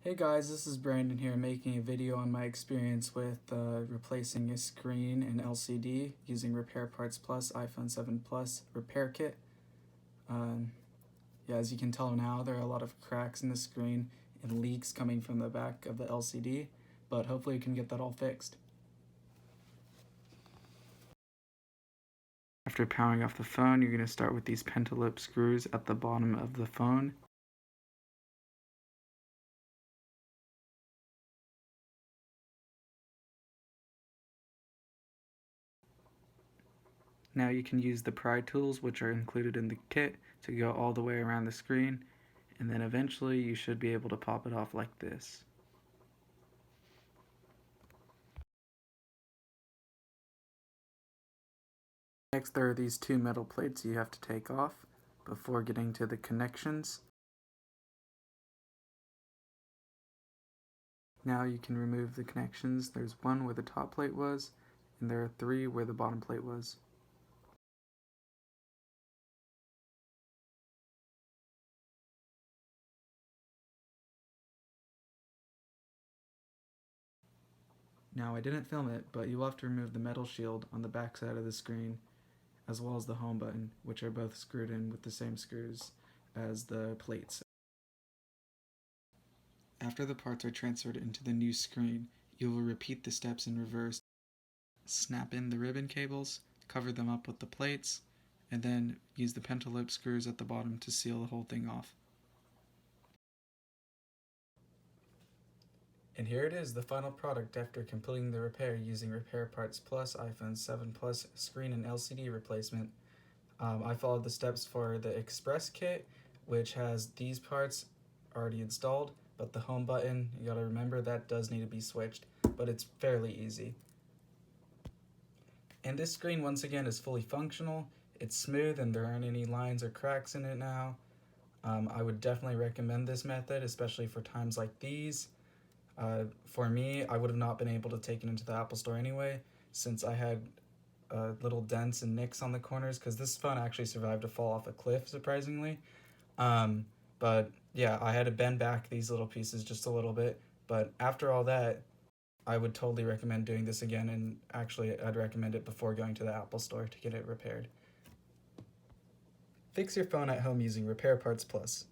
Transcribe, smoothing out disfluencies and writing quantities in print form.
Hey guys, this is Brandon here making a video on my experience with replacing a screen and LCD using RepairPartsPlus iPhone 7 Plus repair kit. Yeah, as you can tell now, there are a lot of cracks in the screen and leaks coming from the back of the LCD, but hopefully you can get that all fixed. After powering off the phone, you're going to start with these pentalip screws at the bottom of the phone. Now you can use the pry tools, which are included in the kit, to go all the way around the screen, and then eventually you should be able to pop it off like this. Next, there are these two metal plates you have to take off before getting to the connections. Now you can remove the connections. There's one where the top plate was, and there are three where the bottom plate was. Now I didn't film it, but you'll have to remove the metal shield on the back side of the screen, as well as the home button, which are both screwed in with the same screws as the plates. After the parts are transferred into the new screen, you will repeat the steps in reverse. Snap in the ribbon cables, cover them up with the plates, and then use the pentalip screws at the bottom to seal the whole thing off. And here it is, the final product after completing the repair using RepairPartsPlus iPhone 7 Plus screen and LCD replacement. I followed the steps for the Express kit, which has these parts already installed, but the home button, you gotta remember that does need to be switched, but it's fairly easy. And this screen, once again, is fully functional. It's smooth and there aren't any lines or cracks in it now. I would definitely recommend this method, especially for times like these. For me, I would have not been able to take it into the Apple Store anyway, since I had little dents and nicks on the corners, because this phone actually survived a fall off a cliff, surprisingly. But yeah, I had to bend back these little pieces just a little bit, but after all that, I would totally recommend doing this again, and actually I'd recommend it before going to the Apple Store to get it repaired. Fix your phone at home using Repair Parts Plus.